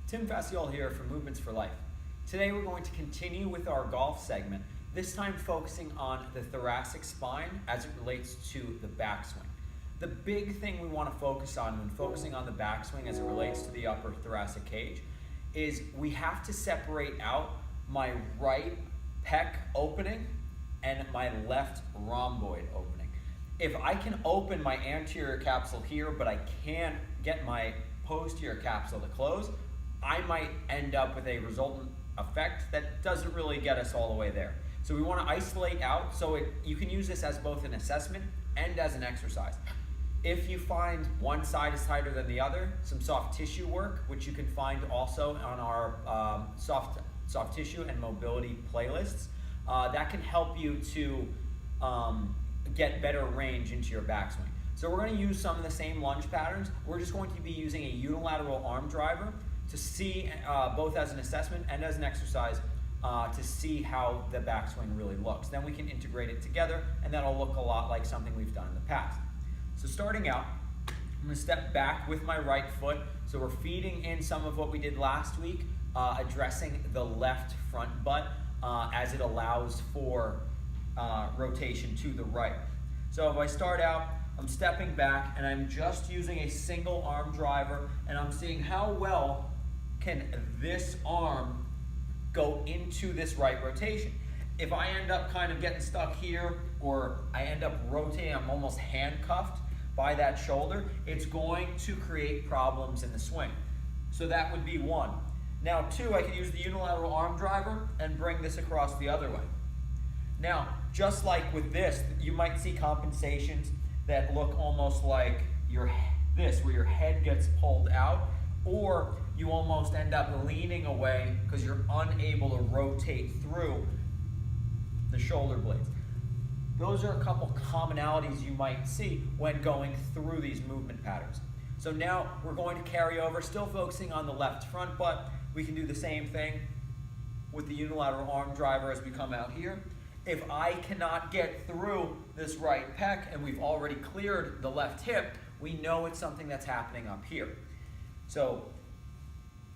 Tim Faciol here from Movements for Life. Today we're going to continue with our golf segment, this time focusing on the thoracic spine as it relates to the backswing. The big thing we want to focus on when focusing on the backswing as it relates to the upper thoracic cage is we have to separate out my right pec opening and my left rhomboid opening. If I can open my anterior capsule here, but I can't get my posterior capsule to close, I might end up with a resultant effect that doesn't really get us all the way there. So we want to isolate out, so you can use this as both an assessment and as an exercise. If you find one side is tighter than the other, some soft tissue work, which you can find also on our soft tissue and mobility playlists, that can help you to get better range into your backswing. So we're going to use some of the same lunge patterns. We're just going to be using a unilateral arm driver to see both as an assessment and as an exercise to see how the backswing really looks. Then we can integrate it together and that'll look a lot like something we've done in the past. So starting out, I'm going to step back with my right foot. So we're feeding in some of what we did last week, addressing the left front butt as it allows for rotation to the right. So if I start out, I'm stepping back and I'm just using a single arm driver and I'm seeing how well can this arm go into this right rotation. If I end up kind of getting stuck here or I end up rotating, I'm almost handcuffed by that shoulder, it's going to create problems in the swing. So that would be one. Now two, I could use the unilateral arm driver and bring this across the other way. Now, just like with this, you might see compensations that look almost like where your head gets pulled out, or you almost end up leaning away because you're unable to rotate through the shoulder blades. Those are a couple commonalities you might see when going through these movement patterns. So now we're going to carry over, still focusing on the left front butt. We can do the same thing with the unilateral arm driver as we come out here. If I cannot get through this right pec and we've already cleared the left hip, we know it's something that's happening up here. So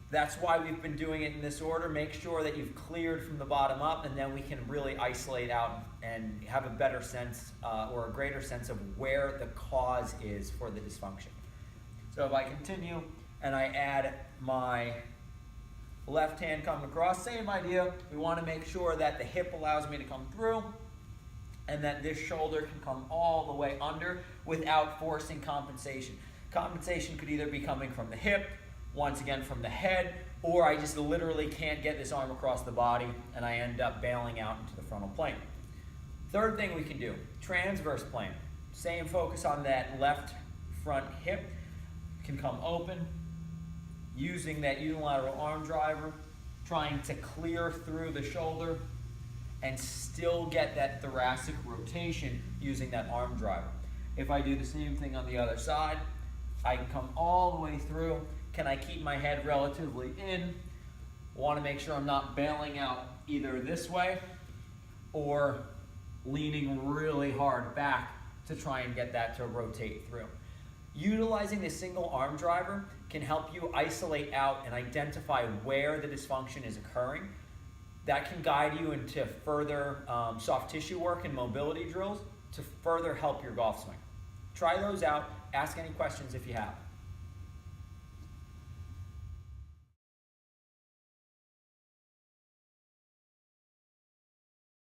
that's why we've been doing it in this order. Make sure that you've cleared from the bottom up, and then we can really isolate out and have a better sense or a greater sense of where the cause is for the dysfunction. So if I continue and I add my left hand coming across, same idea. We want to make sure that the hip allows me to come through and that this shoulder can come all the way under without forcing compensation. Compensation could either be coming from the hip, once again from the head, or I just literally can't get this arm across the body and I end up bailing out into the frontal plane. Third thing we can do, transverse plane. Same focus on that left front hip. Can come open, using that unilateral arm driver, trying to clear through the shoulder and still get that thoracic rotation using that arm driver. If I do the same thing on the other side, I can come all the way through. Can I keep my head relatively in? Want to make sure I'm not bailing out either this way or leaning really hard back to try and get that to rotate through. Utilizing the single arm driver can help you isolate out and identify where the dysfunction is occurring. That can guide you into further soft tissue work and mobility drills to further help your golf swing. Try those out. Ask any questions if you have.